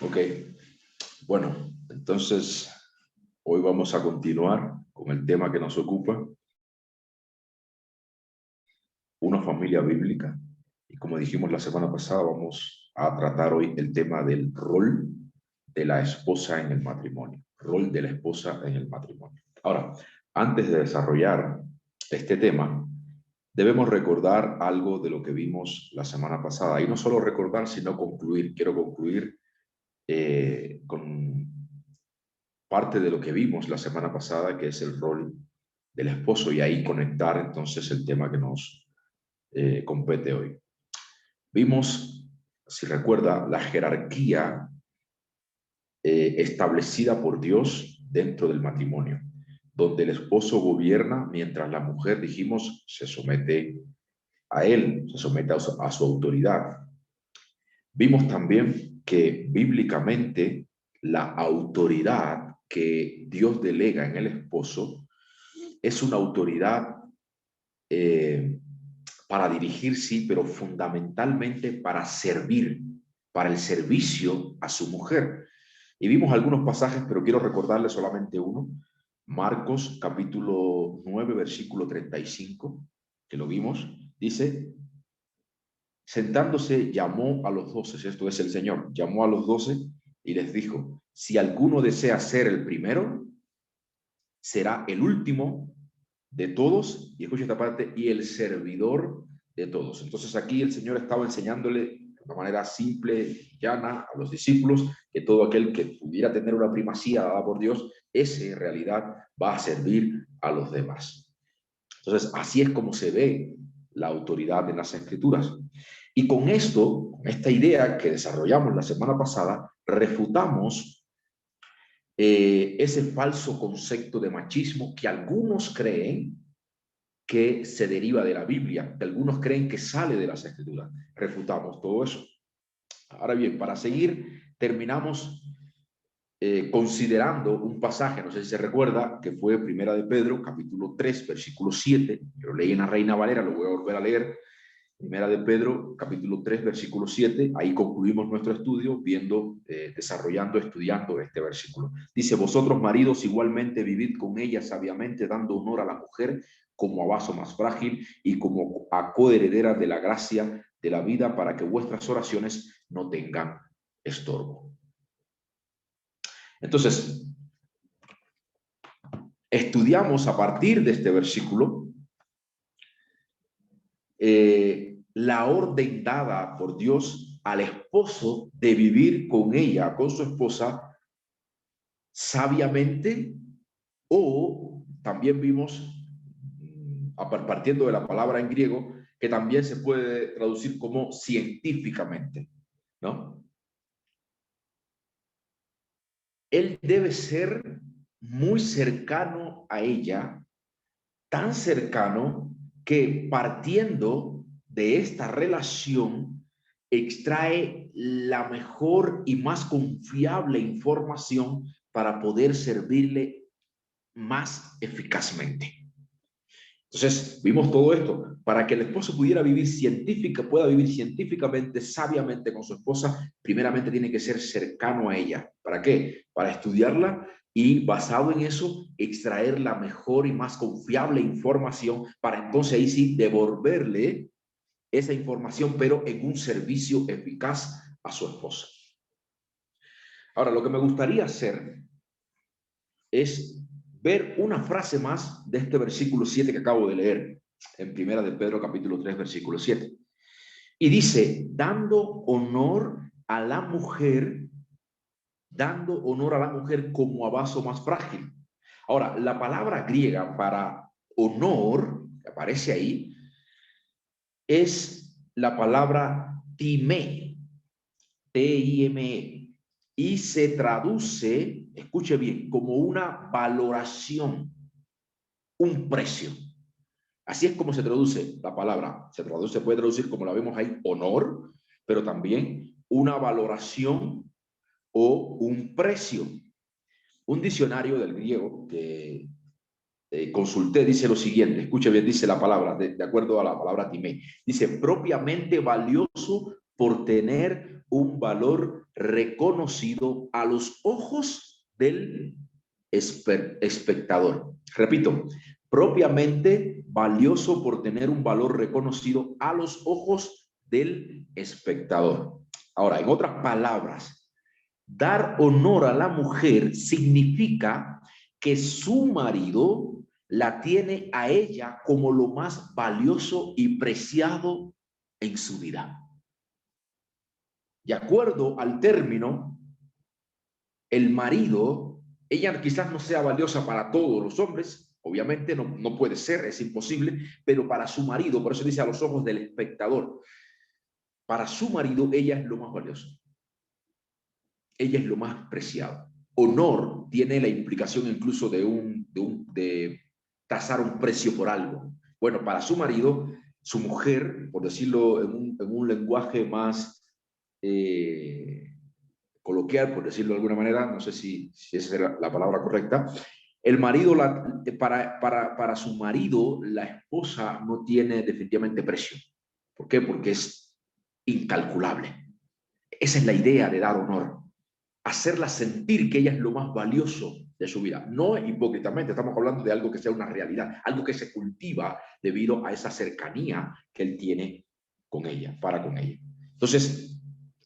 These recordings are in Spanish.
Ok, bueno, entonces hoy vamos a continuar con el tema que nos ocupa, una familia bíblica. Y como dijimos la semana pasada, vamos a tratar hoy el tema del rol de la esposa en el matrimonio. Rol de la esposa en el matrimonio. Ahora, antes de desarrollar este tema, debemos recordar algo de lo que vimos la semana pasada. Y no solo recordar, sino concluir. Quiero concluir con parte de lo que vimos la semana pasada, que es el rol del esposo, y ahí conectar entonces el tema que nos compete hoy. Vimos, si recuerda, la jerarquía establecida por Dios dentro del matrimonio, donde el esposo gobierna mientras la mujer, dijimos, se somete a él, se somete a su autoridad. Vimos también que bíblicamente la autoridad que Dios delega en el esposo es una autoridad para dirigir, sí, pero fundamentalmente para servir, para el servicio a su mujer. Y vimos algunos pasajes, pero quiero recordarles solamente uno. Marcos capítulo 9, versículo 35, que lo vimos, dice: sentándose, llamó a los 12, esto es el Señor, llamó a los 12 y les dijo: si alguno desea ser el primero, será el último de todos, y escucha esta parte, y el servidor de todos. Entonces aquí el Señor estaba enseñándole de una manera simple, llana, a los discípulos, que todo aquel que pudiera tener una primacía dada por Dios, ese en realidad va a servir a los demás. Entonces así es como se ve la autoridad en las Escrituras. Y con esto, con esta idea que desarrollamos la semana pasada, refutamos ese falso concepto de machismo que algunos creen que se deriva de la Biblia, que algunos creen que sale de las Escrituras. Refutamos todo eso. Ahora bien, para seguir, terminamos considerando un pasaje, no sé si se recuerda, que fue Primera de Pedro, capítulo 3, versículo 7. Yo lo leí en la Reina Valera, lo voy a volver a leer. Primera de Pedro, capítulo 3, versículo 7. Ahí concluimos nuestro estudio viendo, desarrollando, estudiando este versículo. Dice: vosotros maridos igualmente vivid con ella sabiamente, dando honor a la mujer como a vaso más frágil y como a coheredera de la gracia de la vida, para que vuestras oraciones no tengan estorbo. Entonces, estudiamos a partir de este versículo la orden dada por Dios al esposo de vivir con ella, con su esposa, sabiamente, o también vimos, partiendo de la palabra en griego, que también se puede traducir como científicamente, ¿no? Él debe ser muy cercano a ella, tan cercano que partiendo de esta relación extrae la mejor y más confiable información para poder servirle más eficazmente. Entonces, vimos todo esto. Para que el esposo pueda vivir científicamente, sabiamente con su esposa, primeramente tiene que ser cercano a ella. ¿Para qué? Para estudiarla y, basado en eso, extraer la mejor y más confiable información para entonces ahí sí devolverle esa información, pero en un servicio eficaz a su esposa. Ahora, lo que me gustaría hacer es ver una frase más de este versículo 7 que acabo de leer, en Primera de Pedro capítulo 3, versículo 7. Y dice: dando honor a la mujer, dando honor a la mujer como a vaso más frágil. Ahora, la palabra griega para honor, que aparece ahí, es la palabra time, T-I-M-E, y se traduce, escuche bien, como una valoración, un precio. Así es como se traduce la palabra. Se puede traducir, como la vemos ahí, honor, pero también una valoración o un precio. Un diccionario del griego que consulté dice lo siguiente, escuche bien, dice la palabra, de acuerdo a la palabra timé, dice: propiamente valioso por tener un valor reconocido a los ojos del espectador. Repito, propiamente valioso por tener un valor reconocido a los ojos del espectador. Ahora, en otras palabras, dar honor a la mujer significa que su marido la tiene a ella como lo más valioso y preciado en su vida. De acuerdo al término, el marido, ella quizás no sea valiosa para todos los hombres, obviamente no puede ser, es imposible, pero para su marido, por eso dice a los ojos del espectador, para su marido ella es lo más valioso. Ella es lo más preciado. Honor tiene la implicación incluso de tasar un precio por algo. Bueno, para su marido, su mujer, por decirlo en un lenguaje más coloquial, por decirlo de alguna manera, no sé si esa es la palabra correcta, el marido, para su marido, la esposa no tiene definitivamente precio. ¿Por qué? Porque es incalculable. Esa es la idea de dar honor. Hacerla sentir que ella es lo más valioso de su vida. No hipócritamente, estamos hablando de algo que sea una realidad, algo que se cultiva debido a esa cercanía que él tiene con ella, para con ella. Entonces,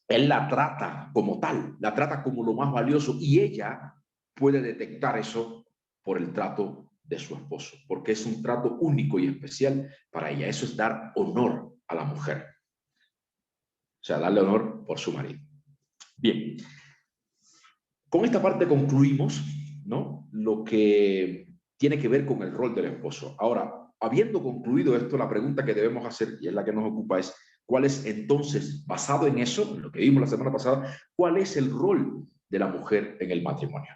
él la trata como tal, la trata como lo más valioso y ella puede detectar eso por el trato de su esposo, porque es un trato único y especial para ella. Eso es dar honor a la mujer. O sea, darle honor por su marido. Bien. Con esta parte concluimos, ¿no?, lo que tiene que ver con el rol del esposo. Ahora, habiendo concluido esto, la pregunta que debemos hacer, y es la que nos ocupa, es ¿cuál es entonces, basado en eso, en lo que vimos la semana pasada, cuál es el rol de la mujer en el matrimonio?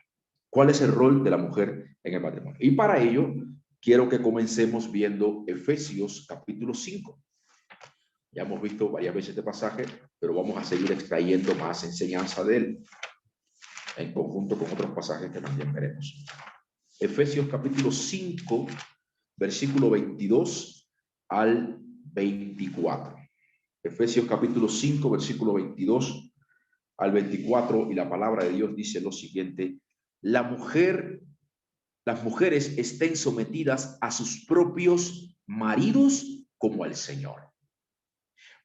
¿Cuál es el rol de la mujer en el matrimonio? Y para ello, quiero que comencemos viendo Efesios capítulo 5. Ya hemos visto varias veces este pasaje, pero vamos a seguir extrayendo más enseñanza de él, en conjunto con otros pasajes que también veremos. Efesios capítulo 5, versículo 22 al 24. Efesios capítulo 5, versículo 22 al 24, y la palabra de Dios dice lo siguiente: las mujeres estén sometidas a sus propios maridos como al Señor.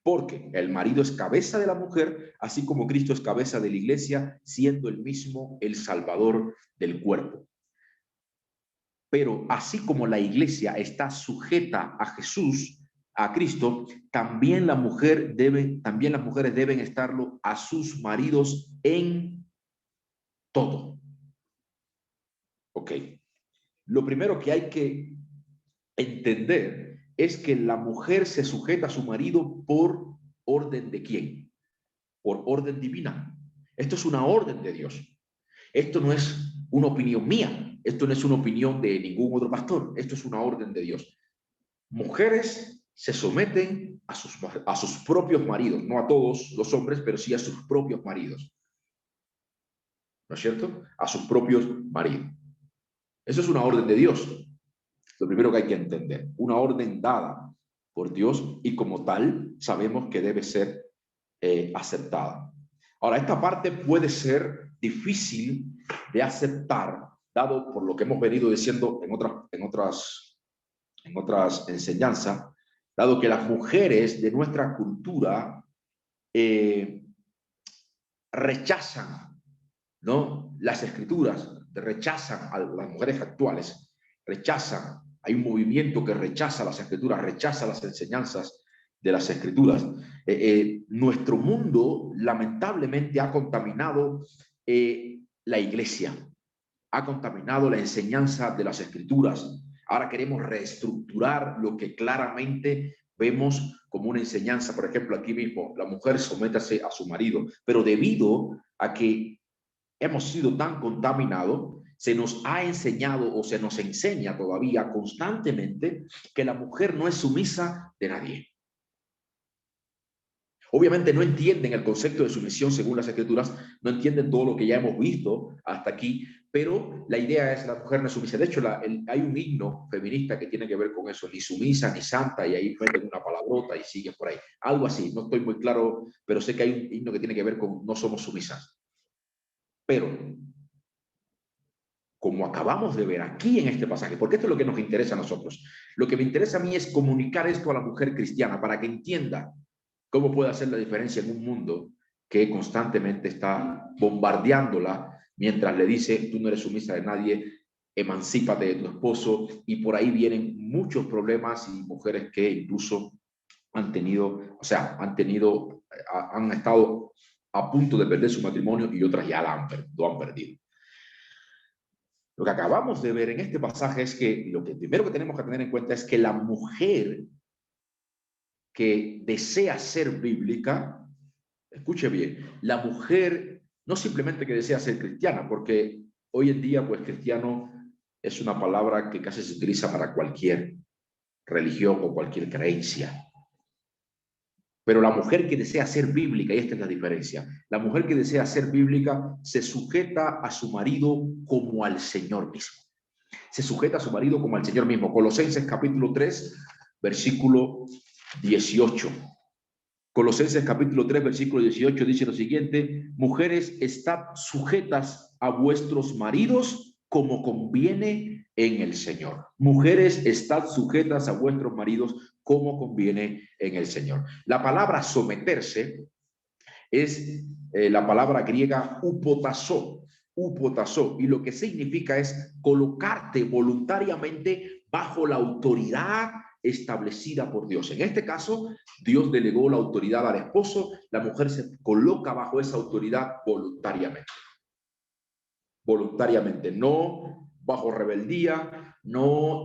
Porque el marido es cabeza de la mujer, así como Cristo es cabeza de la iglesia, siendo el mismo el Salvador del cuerpo. Pero así como la iglesia está sujeta a Jesús, a Cristo, también las mujeres deben estarlo a sus maridos en todo. Ok. Lo primero que hay que entender es que la mujer se sujeta a su marido por orden de ¿quién? Por orden divina. Esto es una orden de Dios. Esto no es una opinión mía. Esto no es una opinión de ningún otro pastor. Esto es una orden de Dios. Mujeres se someten a sus propios maridos, no a todos los hombres, pero sí a sus propios maridos. ¿No es cierto? A sus propios maridos. Eso es una orden de Dios. Lo primero que hay que entender. Una orden dada por Dios y como tal sabemos que debe ser aceptada. Ahora, esta parte puede ser difícil de aceptar, dado por lo que hemos venido diciendo en otras enseñanzas, dado que las mujeres de nuestra cultura rechazan, ¿no?, las escrituras, rechazan a las mujeres actuales, rechazan, hay un movimiento que rechaza las escrituras, rechaza las enseñanzas de las escrituras. Nuestro mundo lamentablemente ha contaminado la iglesia, ha contaminado la enseñanza de las escrituras. Ahora queremos reestructurar lo que claramente vemos como una enseñanza. Por ejemplo, aquí mismo, la mujer sométase a su marido, pero debido a que hemos sido tan contaminados, se nos ha enseñado o se nos enseña todavía constantemente que la mujer no es sumisa de nadie. Obviamente no entienden el concepto de sumisión según las Escrituras, no entienden todo lo que ya hemos visto hasta aquí, pero la idea es la mujer no es sumisa. De hecho, hay un himno feminista que tiene que ver con eso, ni sumisa ni santa, y ahí meten una palabrota y siguen por ahí. Algo así, no estoy muy claro, pero sé que hay un himno que tiene que ver con no somos sumisas. Pero, como acabamos de ver aquí en este pasaje, porque esto es lo que nos interesa a nosotros, lo que me interesa a mí es comunicar esto a la mujer cristiana para que entienda cómo puede hacer la diferencia en un mundo que constantemente está bombardeándola mientras le dice, tú no eres sumisa de nadie, emancípate de tu esposo, y por ahí vienen muchos problemas y mujeres que incluso han tenido, o sea, han estado a punto de perder su matrimonio y otras ya lo han perdido. Lo que acabamos de ver en este pasaje es que lo que primero que tenemos que tener en cuenta es que la mujer que desea ser bíblica, escuche bien, la mujer no simplemente que desea ser cristiana, porque hoy en día pues cristiano es una palabra que casi se utiliza para cualquier religión o cualquier creencia. Pero la mujer que desea ser bíblica, y esta es la diferencia, la mujer que desea ser bíblica se sujeta a su marido como al Señor mismo. Se sujeta a su marido como al Señor mismo. Colosenses capítulo 3, versículo 18. Colosenses capítulo 3, versículo 18 dice lo siguiente: mujeres, estad sujetas a vuestros maridos como conviene en el Señor. Mujeres, estad sujetas a vuestros maridos como conviene en el Señor. La palabra someterse es la palabra griega upotazo, y lo que significa es colocarte voluntariamente bajo la autoridad establecida por Dios. En este caso, Dios delegó la autoridad al esposo, la mujer se coloca bajo esa autoridad voluntariamente. Voluntariamente, no bajo rebeldía, no,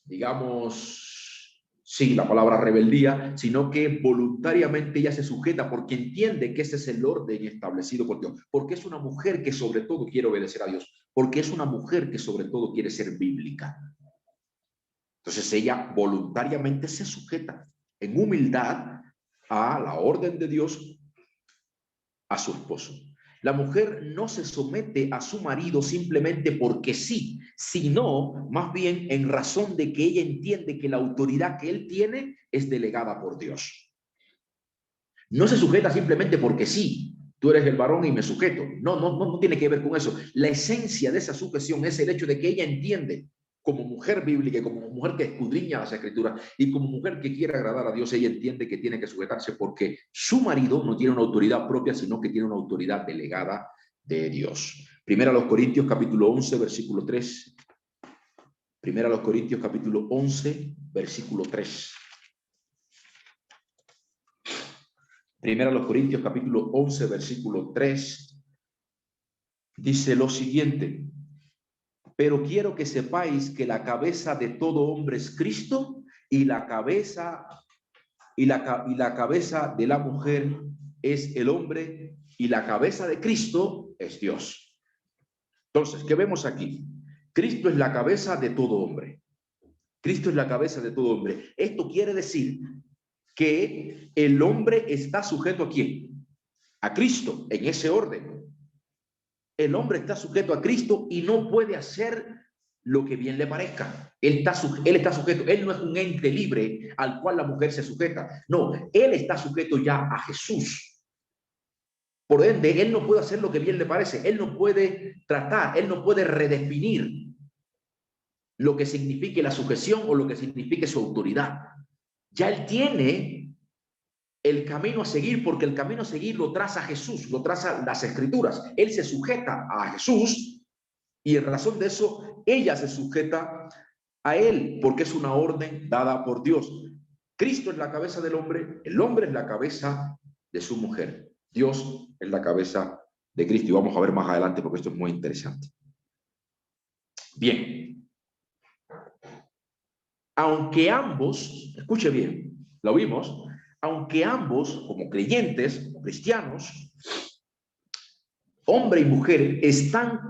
digamos, sí, la palabra rebeldía, sino que voluntariamente ella se sujeta porque entiende que ese es el orden establecido por Dios, porque es una mujer que sobre todo quiere obedecer a Dios, porque es una mujer que sobre todo quiere ser bíblica. Entonces ella voluntariamente se sujeta en humildad a la orden de Dios, a su esposo. La mujer no se somete a su marido simplemente porque sí, sino más bien en razón de que ella entiende que la autoridad que él tiene es delegada por Dios. No se sujeta simplemente porque sí, tú eres el varón y me sujeto. No tiene que ver con eso. La esencia de esa sujeción es el hecho de que ella entiende, como mujer bíblica y como mujer que escudriña las Escrituras y como mujer que quiere agradar a Dios, ella entiende que tiene que sujetarse porque su marido no tiene una autoridad propia, sino que tiene una autoridad delegada de Dios. Primera a los Corintios capítulo 11, versículo 3. Primera a los Corintios capítulo 11, versículo 3. Primera a los Corintios capítulo 11, versículo 3. Dice lo siguiente: pero quiero que sepáis que la cabeza de todo hombre es Cristo, y la cabeza de la mujer es el hombre, y la cabeza de Cristo es Dios. Entonces, ¿qué vemos aquí? Cristo es la cabeza de todo hombre. Cristo es la cabeza de todo hombre. Esto quiere decir que el hombre está sujeto ¿a quién? A Cristo, en ese orden. El hombre está sujeto a Cristo y no puede hacer lo que bien le parezca. Él está sujeto, él no es un ente libre al cual la mujer se sujeta. No, él está sujeto ya a Jesús. Por ende, él no puede hacer lo que bien le parece. Él no puede tratar, él no puede redefinir lo que signifique la sujeción o lo que signifique su autoridad. Ya él tiene el camino a seguir, porque el camino a seguir lo traza Jesús, lo traza las Escrituras. Él se sujeta a Jesús y en razón de eso, ella se sujeta a él, porque es una orden dada por Dios. Cristo es la cabeza del hombre, el hombre es la cabeza de su mujer. Dios es la cabeza de Cristo. Y vamos a ver más adelante porque esto es muy interesante. Bien. Aunque ambos, escuche bien, lo vimos, aunque ambos, como creyentes, como cristianos, hombre y mujer, estén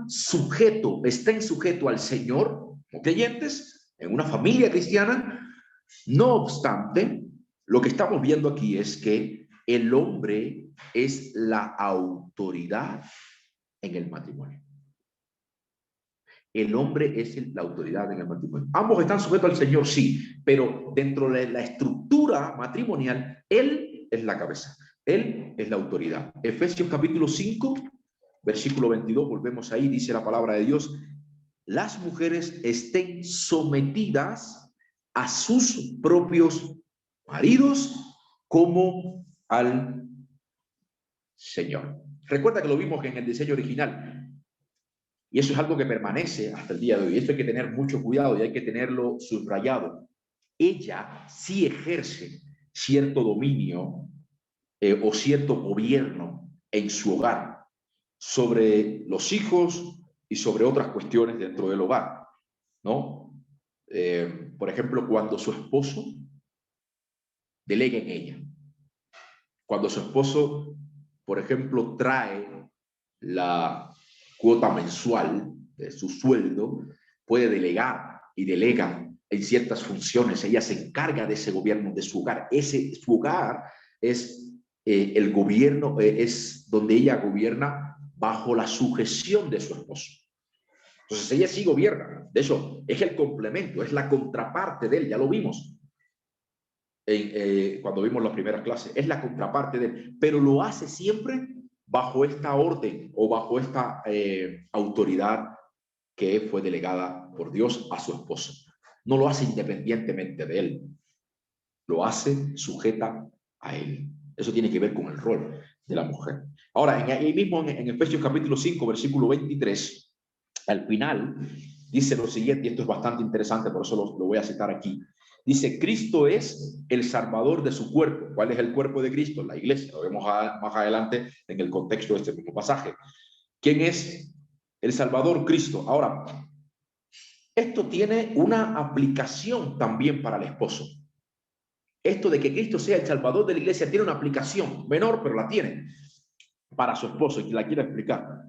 sujeto al Señor, como creyentes, en una familia cristiana, no obstante, Lo que estamos viendo aquí es que el hombre es la autoridad en el matrimonio. El hombre es la autoridad en el matrimonio. Ambos están sujetos al Señor, sí, pero dentro de la estructura matrimonial, Él es la cabeza. Él es la autoridad. Efesios capítulo 5, versículo 22, volvemos ahí, dice la palabra de Dios: las mujeres estén sometidas a sus propios maridos como al Señor. Recuerda que lo vimos en el diseño original. Y eso es algo que permanece hasta el día de hoy. Esto hay que tener mucho cuidado y hay que tenerlo subrayado. Ella sí ejerce cierto dominio o cierto gobierno en su hogar sobre los hijos y sobre otras cuestiones dentro del hogar, ¿no? Por ejemplo, cuando su esposo delega en ella, cuando su esposo, por ejemplo, trae la cuota mensual de su sueldo, puede delegar y delega en ciertas funciones. Ella se encarga de ese gobierno de su hogar. Su hogar es el gobierno, es donde ella gobierna bajo la sujeción de su esposo. Entonces ella sí gobierna. De hecho, es el complemento, es la contraparte de él. Ya lo vimos cuando vimos las primeras clases. Es la contraparte de él, pero lo hace siempre bajo esta orden o bajo esta autoridad que fue delegada por Dios a su esposo. No lo hace independientemente de él, lo hace sujeta a él. Eso tiene que ver con el rol de la mujer. Ahora, ahí mismo en Efesios capítulo 5, versículo 23, al final, dice lo siguiente, y esto es bastante interesante, por eso lo voy a citar aquí. Dice: Cristo es el salvador de su cuerpo. ¿Cuál es el cuerpo de Cristo? La iglesia. Lo vemos más adelante en el contexto de este mismo pasaje. ¿Quién es el salvador? Cristo. Ahora, esto tiene una aplicación también para el esposo. Esto de que Cristo sea el salvador de la iglesia tiene una aplicación menor, pero la tiene para su esposo, y que la quiero explicar.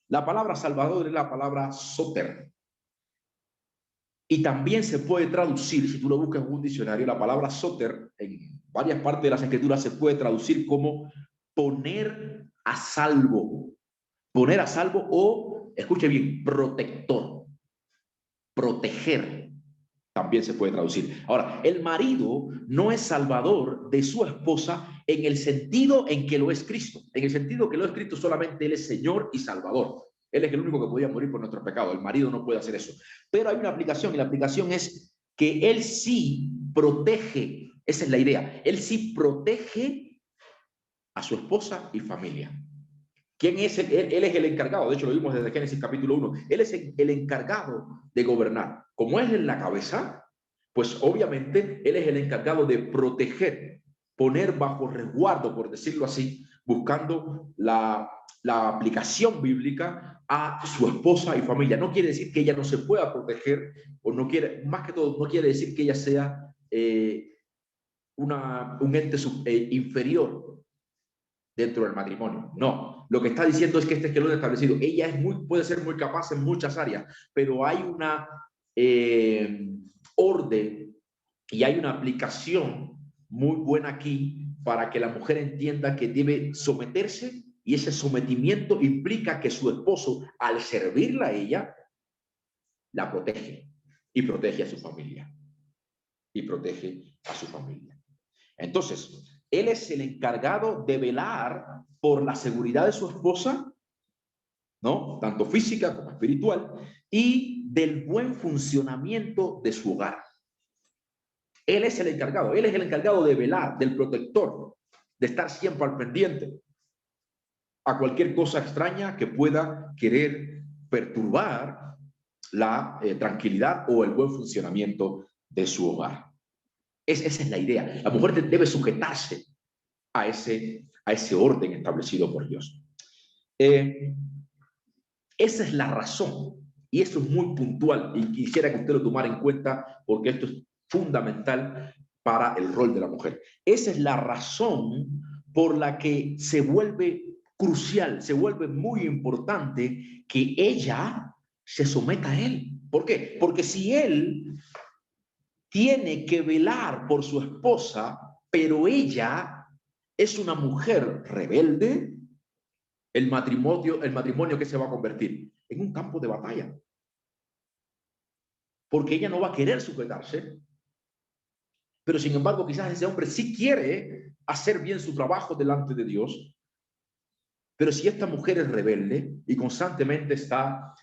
La palabra salvador es la palabra soter. Y también se puede traducir, si tú lo buscas en un diccionario, la palabra soter en varias partes de las escrituras se puede traducir como poner a salvo. Poner a salvo o, escuche bien, protector. Proteger también se puede traducir. Ahora, el marido no es salvador de su esposa en el sentido en que lo es Cristo. En el sentido que lo es Cristo, solamente Él es Señor y Salvador. Él es el único que podía morir por nuestros pecados. El marido no puede hacer eso. Pero hay una aplicación, y la aplicación es que Él sí protege. Esa es la idea. Él sí protege a su esposa y familia. ¿Quién es él? Él es el encargado. De hecho, lo vimos desde Génesis capítulo 1. Él es el encargado de gobernar. Como él es la cabeza, pues obviamente él es el encargado de proteger, poner bajo resguardo, por decirlo así, buscando la aplicación bíblica a su esposa y familia. No quiere decir que ella no se pueda proteger, o no quiere, más que todo, no quiere decir que ella sea un ente inferior dentro del matrimonio. No, lo que está diciendo es que este escalón establecido, ella puede ser muy capaz en muchas áreas, pero hay una orden y hay una aplicación muy buena aquí para que la mujer entienda que debe someterse, y ese sometimiento implica que su esposo, al servirla a ella, la protege y protege a su familia. Y protege a su familia. Entonces, él es el encargado de velar por la seguridad de su esposa, ¿no? Tanto física como espiritual, y del buen funcionamiento de su hogar. Él es el encargado de velar, del protector, de estar siempre al pendiente a cualquier cosa extraña que pueda querer perturbar la tranquilidad o el buen funcionamiento de su hogar. Esa es la idea. La mujer debe sujetarse a ese orden establecido por Dios. Esa es la razón, y eso es muy puntual, y quisiera que usted lo tomara en cuenta porque esto es fundamental para el rol de la mujer. Esa es la razón por la que se vuelve crucial, se vuelve muy importante que ella se someta a él. ¿Por qué? Porque si él tiene que velar por su esposa, pero ella es una mujer rebelde. El matrimonio que se va a convertir en un campo de batalla, porque ella no va a querer sujetarse, pero sin embargo quizás ese hombre sí quiere hacer bien su trabajo delante de Dios. Pero si esta mujer es rebelde y constantemente está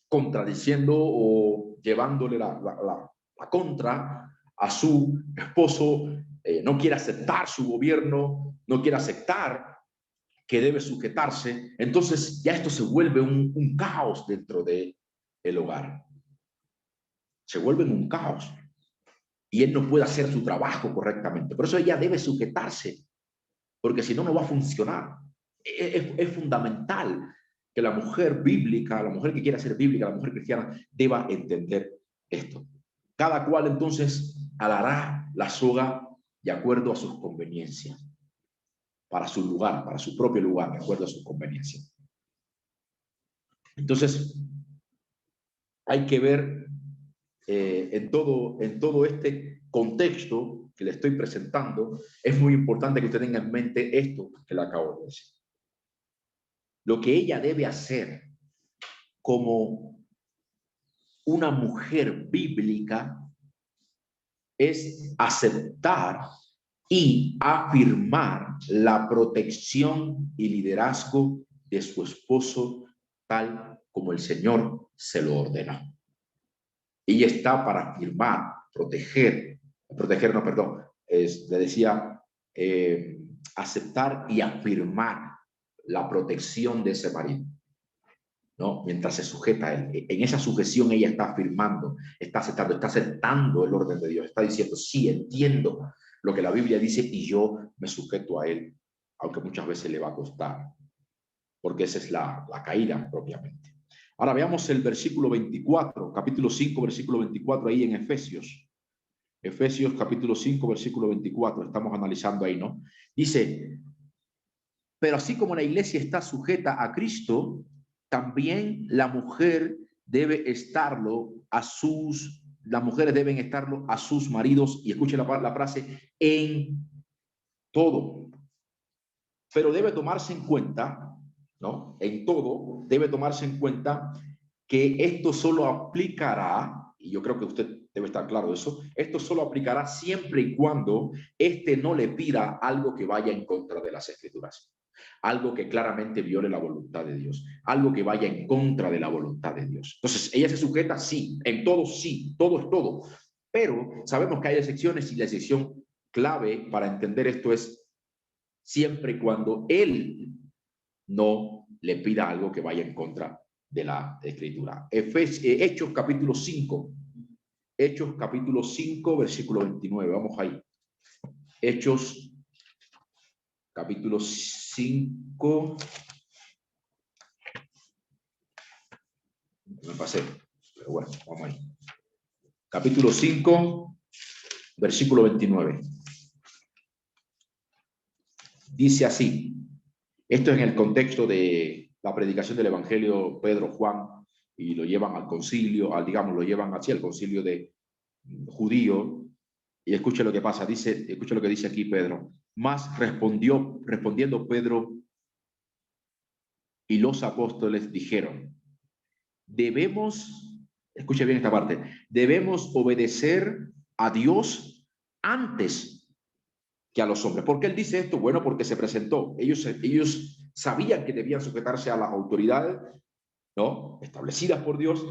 contradiciendo o llevándole la contra a su esposo, no quiere aceptar su gobierno, no quiere aceptar que debe sujetarse, entonces ya esto se vuelve un caos dentro del hogar. Se vuelve un caos y él no puede hacer su trabajo correctamente. Por eso ella debe sujetarse, porque si no, no va a funcionar. Es fundamental que la mujer bíblica, la mujer que quiera ser bíblica, la mujer cristiana, deba entender esto. Cada cual entonces alará la soga de acuerdo a sus conveniencias, para su lugar, para su propio lugar, de acuerdo a sus conveniencias. Entonces, hay que ver en todo este contexto que le estoy presentando, es muy importante que usted tenga en mente esto que le acabo de decir. Lo que ella debe hacer como una mujer bíblica es aceptar y afirmar la protección y liderazgo de su esposo tal como el Señor se lo ordenó. Ella está para afirmar, proteger, no, perdón, le decía, aceptar y afirmar la protección de ese marido, ¿no? Mientras se sujeta a él. En esa sujeción ella está afirmando, está aceptando el orden de Dios, está diciendo, sí, entiendo lo que la Biblia dice y yo me sujeto a él, aunque muchas veces le va a costar, porque esa es la caída propiamente. Ahora veamos el versículo 24, capítulo 5, versículo 24, ahí en Efesios. Efesios capítulo 5, versículo 24, estamos analizando ahí, ¿no? Dice, pero así como la iglesia está sujeta a Cristo, también la mujer debe estarlo las mujeres deben estarlo a sus maridos, y escuche la frase, en todo. Pero debe tomarse en cuenta, ¿no? En todo debe tomarse en cuenta que esto solo aplicará, y yo creo que usted debe estar claro de eso, esto solo aplicará siempre y cuando éste no le pida algo que vaya en contra de las Escrituras, algo que claramente viole la voluntad de Dios, algo que vaya en contra de la voluntad de Dios. Entonces, ella se sujeta, sí, en todo sí, todo es todo, pero sabemos que hay excepciones y la excepción clave para entender esto es siempre y cuando él no le pida algo que vaya en contra de la Escritura. Hechos capítulo 5. Hechos capítulo 5, versículo 29. Vamos ahí. Hechos capítulo 5. Me pasé, pero bueno, vamos ahí. Capítulo 5, versículo 29. Dice así. Esto en el contexto de la predicación del Evangelio Pedro, Juan, y lo llevan al concilio, lo llevan hacia el concilio de judío, y escuche lo que pasa, escuche lo que dice aquí Pedro. Más respondiendo Pedro y los apóstoles dijeron, escuche bien esta parte, debemos obedecer a Dios antes que a los hombres. ¿Por qué él dice esto? Bueno, porque se presentó. Ellos sabían que debían sujetarse a las autoridades, ¿no? Establecidas por Dios,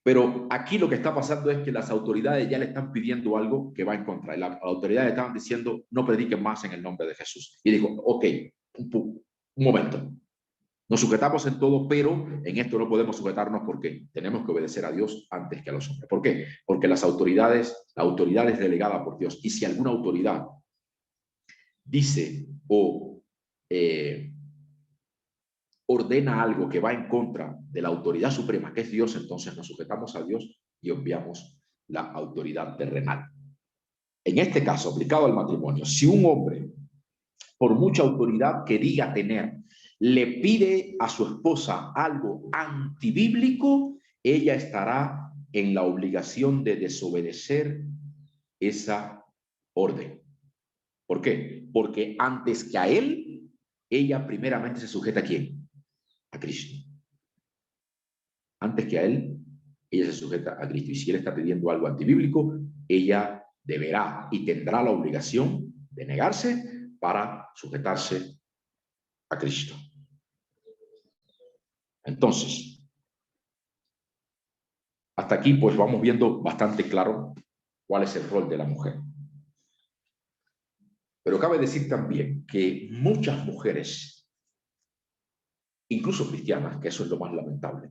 pero aquí lo que está pasando es que las autoridades ya le están pidiendo algo que va en contra. Y las autoridades estaban diciendo, no prediquen más en el nombre de Jesús. Y dijo, ok, un momento. Nos sujetamos en todo, pero en esto no podemos sujetarnos porque tenemos que obedecer a Dios antes que a los hombres. ¿Por qué? Porque la autoridad es delegada por Dios. Y si alguna autoridad dice o ordena algo que va en contra de la autoridad suprema, que es Dios, entonces nos sujetamos a Dios y obviamos la autoridad terrenal. En este caso, aplicado al matrimonio, si un hombre, por mucha autoridad que diga tener, le pide a su esposa algo antibíblico, ella estará en la obligación de desobedecer esa orden. ¿Por qué? Porque antes que a él, ella primeramente se sujeta ¿a quién? A Cristo. Antes que a él, ella se sujeta a Cristo. Y si él está pidiendo algo antibíblico, ella deberá y tendrá la obligación de negarse para sujetarse a Cristo. Entonces, hasta aquí pues vamos viendo bastante claro cuál es el rol de la mujer. Pero cabe decir también que muchas mujeres, incluso cristianas, que eso es lo más lamentable,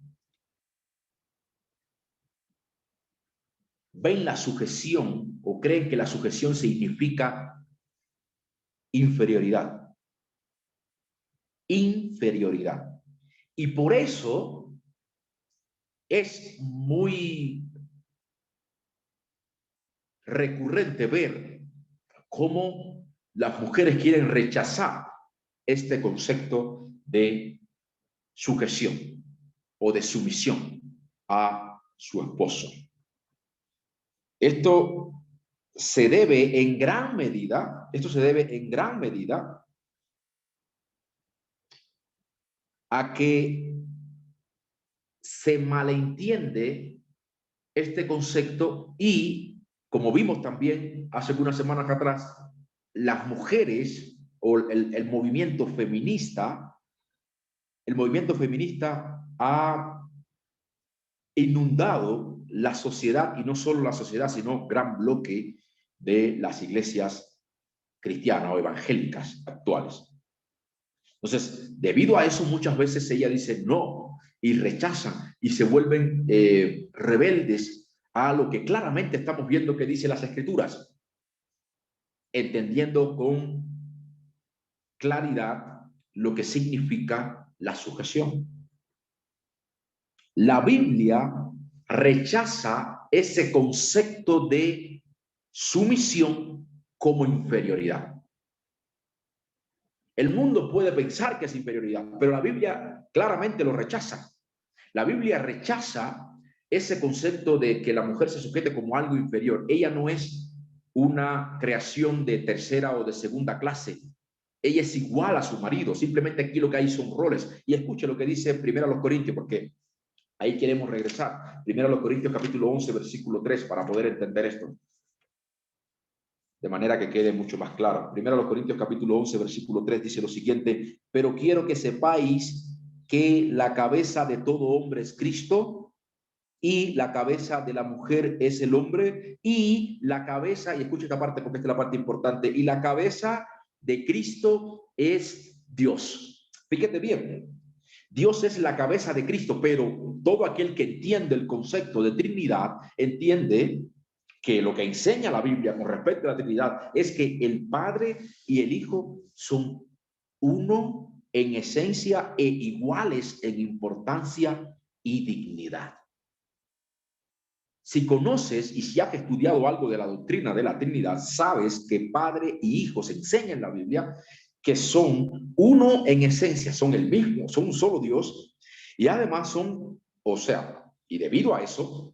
ven la sujeción o creen que la sujeción significa inferioridad. Inferioridad. Y por eso es muy recurrente ver cómo las mujeres quieren rechazar este concepto de sujeción o de sumisión a su esposo. Esto se debe en gran medida a que se malentiende este concepto y, como vimos también hace unas semanas atrás, las mujeres o el movimiento feminista ha inundado la sociedad, y no solo la sociedad, sino gran bloque de las iglesias cristianas o evangélicas actuales. Entonces, debido a eso, muchas veces ella dice no y rechazan y se vuelven rebeldes a lo que claramente estamos viendo que dice las Escrituras, entendiendo con claridad lo que significa la sujeción. La Biblia rechaza ese concepto de sumisión como inferioridad. El mundo puede pensar que es inferioridad, pero la Biblia claramente lo rechaza. La Biblia rechaza ese concepto de que la mujer se sujete como algo inferior. Ella no es una creación de tercera o de segunda clase. Ella es igual a su marido. Simplemente aquí lo que hay son roles. Y escuche lo que dice 1 Corintios, porque ahí queremos regresar. 1 Corintios capítulo 11, versículo 3, para poder entender esto de manera que quede mucho más claro. 1 Corintios capítulo 11, versículo 3 dice lo siguiente: pero quiero que sepáis que la cabeza de todo hombre es Cristo, y la cabeza de la mujer es el hombre, y la cabeza, y escucha esta parte porque esta es la parte importante, y la cabeza de Cristo es Dios. Fíjate bien, Dios es la cabeza de Cristo, pero todo aquel que entiende el concepto de Trinidad entiende que lo que enseña la Biblia con respecto a la Trinidad es que el Padre y el Hijo son uno en esencia e iguales en importancia y dignidad. Si conoces y si has estudiado algo de la doctrina de la Trinidad, sabes que Padre y Hijo se enseña en la Biblia que son uno en esencia, son el mismo, son un solo Dios, y además son, o sea, y debido a eso,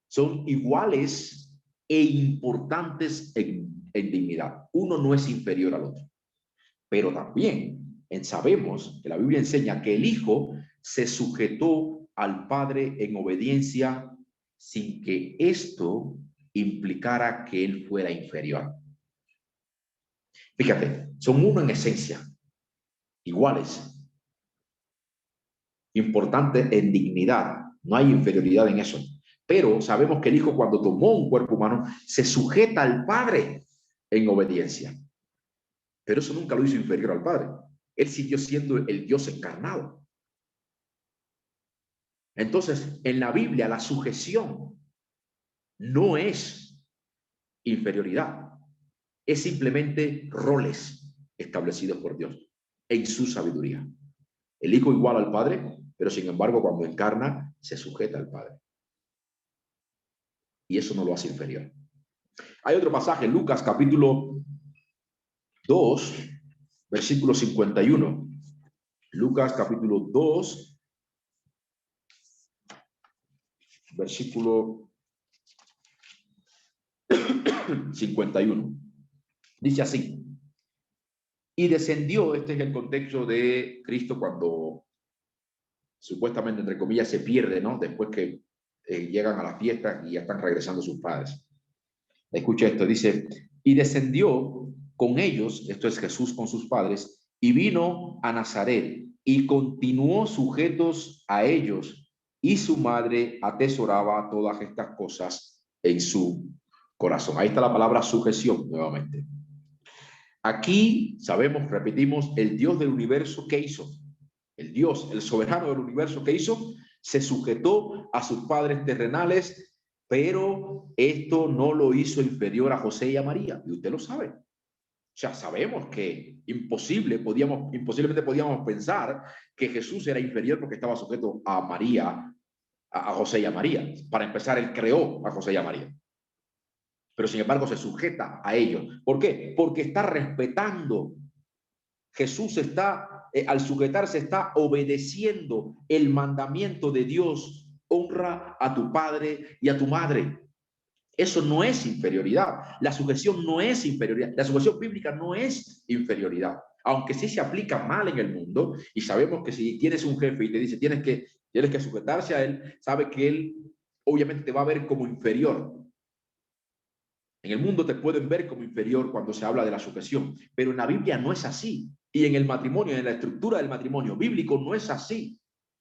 son iguales e importantes en dignidad. Uno no es inferior al otro. Pero también sabemos que la Biblia enseña que el Hijo se sujetó al Padre en obediencia sin que esto implicara que él fuera inferior. Fíjate, son uno en esencia, iguales, importantes en dignidad. No hay inferioridad en eso. Pero sabemos que el Hijo, cuando tomó un cuerpo humano, se sujeta al Padre en obediencia. Pero eso nunca lo hizo inferior al Padre. Él siguió siendo el Dios encarnado. Entonces, en la Biblia, la sujeción no es inferioridad, es simplemente roles establecidos por Dios en su sabiduría. El Hijo igual al Padre, pero sin embargo, cuando encarna, se sujeta al Padre. Y eso no lo hace inferior. Hay otro pasaje, Lucas capítulo 2, versículo 51. Lucas capítulo 2, versículo 51. Dice así, y descendió, este es el contexto de Cristo cuando supuestamente, entre comillas, se pierde, ¿no? Después que llegan a la fiesta y ya están regresando sus padres. Escucha esto, dice, y descendió con ellos, esto es Jesús con sus padres, y vino a Nazaret y continuó sujetos a ellos, y su madre atesoraba todas estas cosas en su corazón. Ahí está la palabra sujeción nuevamente. Aquí sabemos, repetimos, el Dios del universo, ¿qué hizo? El Dios, el soberano del universo, ¿qué hizo? Se sujetó a sus padres terrenales, pero esto no lo hizo inferior a José y a María, y usted lo sabe. O sea, sabemos que imposiblemente podíamos pensar que Jesús era inferior porque estaba sujeto a María, a José y a María. Para empezar, él creó a José y a María. Pero sin embargo se sujeta a ellos. ¿Por qué? Porque está respetando. Jesús está, al sujetarse, está obedeciendo el mandamiento de Dios. Honra a tu padre y a tu madre. Eso no es inferioridad. La sujeción no es inferioridad. La sujeción bíblica no es inferioridad. Aunque sí se aplica mal en el mundo, y sabemos que si tienes un jefe y te dice tienes que sujetarse a él, sabe que él obviamente te va a ver como inferior. En el mundo te pueden ver como inferior cuando se habla de la sujeción, pero en la Biblia no es así. Y en el matrimonio, en la estructura del matrimonio bíblico, no es así.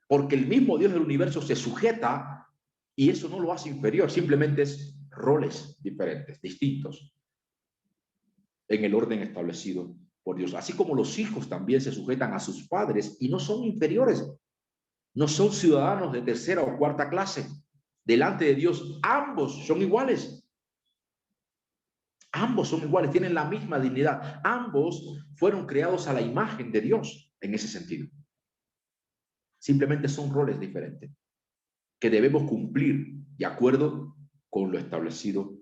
Porque el mismo Dios del universo se sujeta y eso no lo hace inferior, simplemente es roles diferentes, distintos, en el orden establecido por Dios. Así como los hijos también se sujetan a sus padres y no son inferiores, no son ciudadanos de tercera o cuarta clase. Delante de Dios, ambos son iguales. Ambos son iguales, tienen la misma dignidad. Ambos fueron creados a la imagen de Dios en ese sentido. Simplemente son roles diferentes que debemos cumplir de acuerdo con lo establecido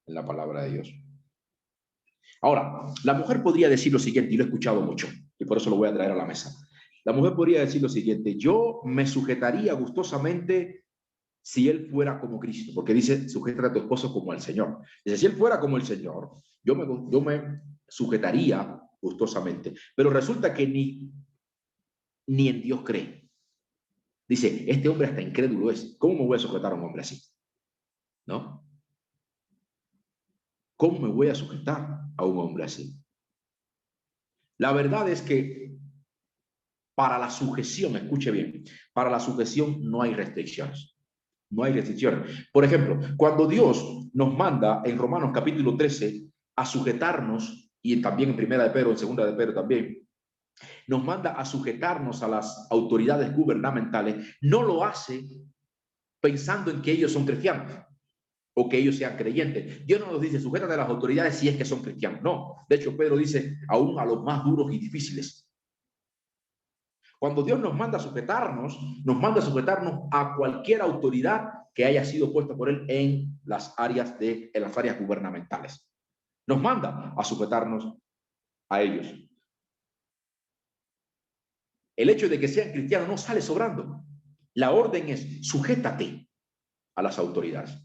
en la palabra de Dios. Ahora, la mujer podría decir lo siguiente, y lo he escuchado mucho, y por eso lo voy a traer a la mesa. La mujer podría decir lo siguiente: yo me sujetaría gustosamente si él fuera como Cristo, porque dice, sujeta a tu esposo como al Señor. Dice, si él fuera como el Señor, yo me sujetaría gustosamente. Pero resulta que ni en Dios cree. Dice, este hombre hasta incrédulo es. ¿Cómo me voy a sujetar a un hombre así? ¿No? ¿Cómo me voy a sujetar a un hombre así? La verdad es que para la sujeción, escuche bien, para la sujeción no hay restricciones. No hay restricciones. Por ejemplo, cuando Dios nos manda en Romanos capítulo 13 a sujetarnos, y también en Primera de Pedro, en Segunda de Pedro también, nos manda a sujetarnos a las autoridades gubernamentales, no lo hace pensando en que ellos son cristianos o que ellos sean creyentes. Dios no nos dice, sujétate a las autoridades si es que son cristianos. No. De hecho, Pedro dice, aún a los más duros y difíciles. Cuando Dios nos manda a sujetarnos a cualquier autoridad que haya sido puesta por él en las áreas gubernamentales. Nos manda a sujetarnos a ellos. El hecho de que sean cristianos no sale sobrando. La orden es, sujétate a las autoridades.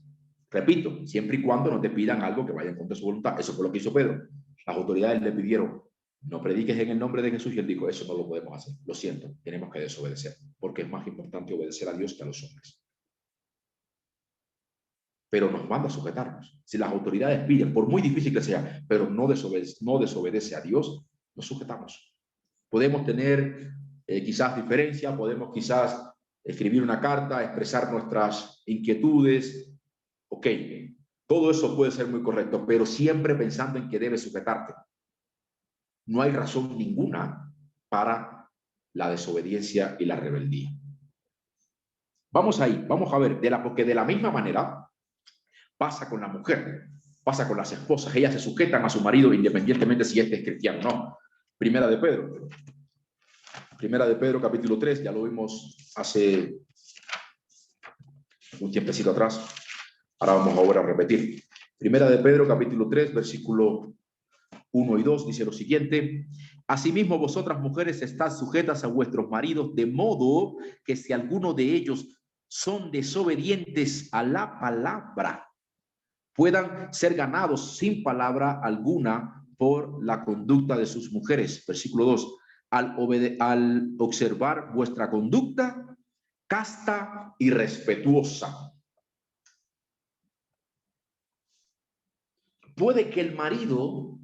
Repito, siempre y cuando no te pidan algo que vaya en contra de su voluntad. Eso fue lo que hizo Pedro. Las autoridades le pidieron, no prediques en el nombre de Jesús, y él dijo, eso no lo podemos hacer. Lo siento, tenemos que desobedecer, porque es más importante obedecer a Dios que a los hombres. Pero nos manda a sujetarnos. Si las autoridades piden, por muy difícil que sea, pero no desobedece a Dios, nos sujetamos. Podemos tener quizás diferencia, podemos quizás escribir una carta, expresar nuestras inquietudes. Ok, todo eso puede ser muy correcto, pero siempre pensando en que debes sujetarte. No hay razón ninguna para la desobediencia y la rebeldía. Vamos ahí, vamos a ver, porque de la misma manera pasa con la mujer, pasa con las esposas. Ellas se sujetan a su marido independientemente si este es cristiano o no. Primera de Pedro capítulo 3, ya lo vimos hace un tiempecito atrás. Ahora vamos ahora a repetir. Primera de Pedro capítulo 3, versículo 1 y 2 dice lo siguiente: asimismo vosotras mujeres estad sujetas a vuestros maridos, de modo que si alguno de ellos son desobedientes a la palabra, puedan ser ganados sin palabra alguna por la conducta de sus mujeres. Versículo 2. Al observar vuestra conducta casta y respetuosa. Puede que el marido,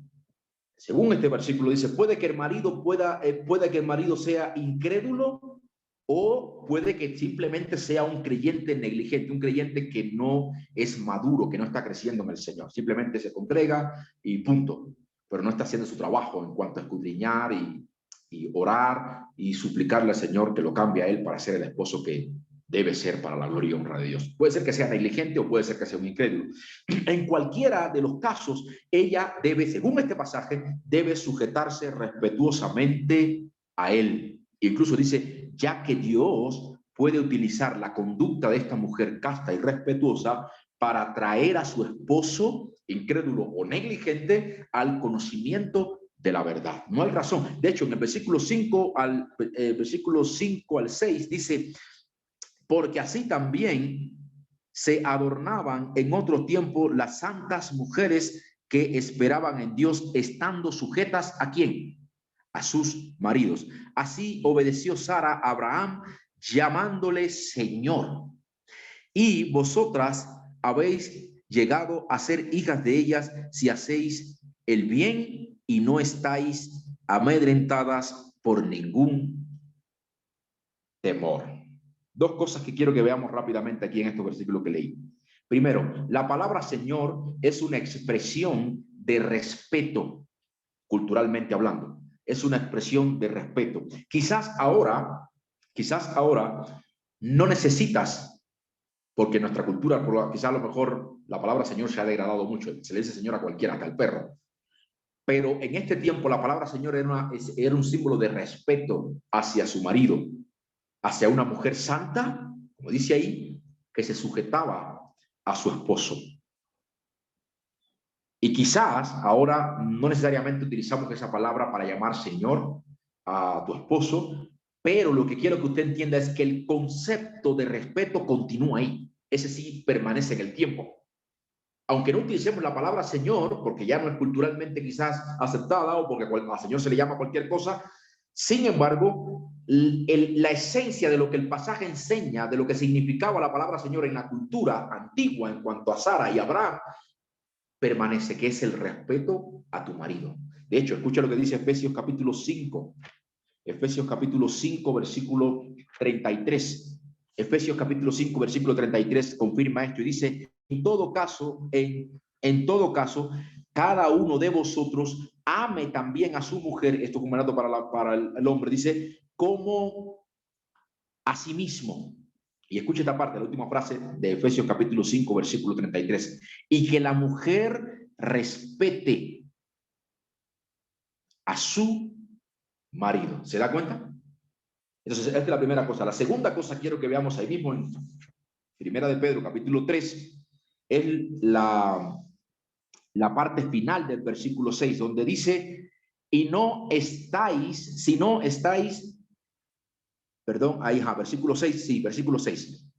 según este versículo dice, puede que el marido sea incrédulo, o puede que simplemente sea un creyente negligente, un creyente que no es maduro, que no está creciendo en el Señor. Simplemente se congrega y punto, pero no está haciendo su trabajo en cuanto a escudriñar y orar y suplicarle al Señor que lo cambie a él para ser el esposo que debe ser para la gloria y honra de Dios. Puede ser que sea negligente o puede ser que sea un incrédulo. En cualquiera de los casos, ella debe, según este pasaje, debe sujetarse respetuosamente a él. Incluso dice, ya que Dios puede utilizar la conducta de esta mujer casta y respetuosa para atraer a su esposo incrédulo o negligente al conocimiento de la verdad. No hay razón. De hecho, en el versículo 5 al 6 dice, porque así también se adornaban en otro tiempo las santas mujeres que esperaban en Dios, estando sujetas ¿a quién? A sus maridos. Así obedeció Sara a Abraham, llamándole Señor. Y vosotras habéis llegado a ser hijas de ellas si hacéis el bien y no estáis amedrentadas por ningún temor. Dos cosas que quiero que veamos rápidamente aquí en estos versículos que leí. Primero, la palabra Señor es una expresión de respeto, culturalmente hablando. Es una expresión de respeto. Quizás ahora no necesitas, porque en nuestra cultura, quizás a lo mejor la palabra Señor se ha degradado mucho. Se le dice Señor a cualquiera, hasta al perro. Pero en este tiempo la palabra Señor era un símbolo de respeto hacia su marido, hacia una mujer santa, como dice ahí, que se sujetaba a su esposo. Y quizás ahora no necesariamente utilizamos esa palabra para llamar Señor a tu esposo, pero lo que quiero que usted entienda es que el concepto de respeto continúa ahí. Ese sí permanece en el tiempo. Aunque no utilicemos la palabra Señor, porque ya no es culturalmente quizás aceptada o porque al Señor se le llama cualquier cosa, sin embargo, la esencia de lo que el pasaje enseña, de lo que significaba la palabra Señor en la cultura antigua en cuanto a Sara y Abraham, permanece, que es el respeto a tu marido. De hecho, escucha lo que dice Efesios capítulo 5. Efesios capítulo 5, versículo 33. Efesios capítulo 5, versículo 33 confirma esto y dice, en todo caso, cada uno de vosotros ame también a su mujer, esto como mandato para el hombre, dice, como a sí mismo. Y escucha esta parte, la última frase de Efesios capítulo 5, versículo 33. Y que la mujer respete a su marido. ¿Se da cuenta? Entonces, esta es la primera cosa. La segunda cosa quiero que veamos ahí mismo en Primera de Pedro, capítulo 3, es la parte final del versículo 6, donde dice, y no estáis, si no estáis, perdón, ahí, versículo 6, sí, versículo 6.